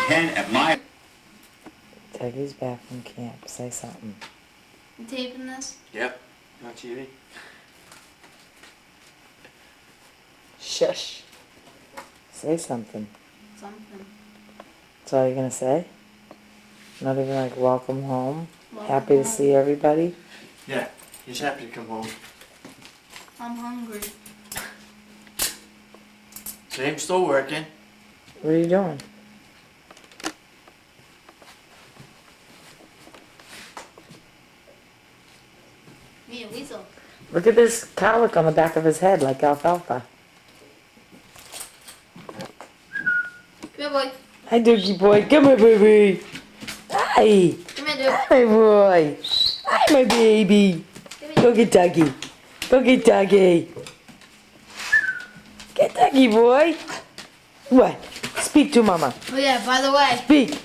10 at my... Dougie's back from camp. Say something. You taping this? Yep. On TV. Shush. Say something. Something. That's all you're gonna say? Not even like welcome home? Welcome Happy to home. see everybody? Yeah. He's happy to come home. I'm hungry. Same still working. What are you doing? Me a weasel. Look at this cowlick on the back of his head like alfalfa. Come here, boy. Hi, Doogie boy. Come here, baby. Hi. Come here, dude. Hi, boy. Hi, my baby. Come Go here. get Dougie. Go get Dougie. Get Dougie, boy. What? Speak to Mama. Oh yeah, by the way, Speak.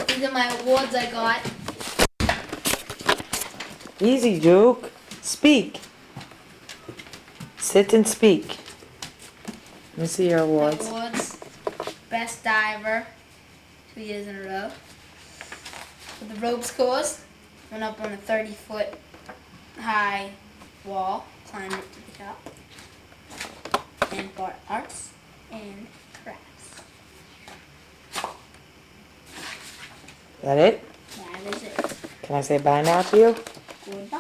these are my awards I got. Easy, Duke. Speak. Sit and speak. Let me see your My awards. awards. Best diver, 2 years in a row. With the ropes course, went up on a 30-foot high wall, climbed it to the top. And for arts and crafts. That it? That is it. Can I say bye now to you? Goodbye.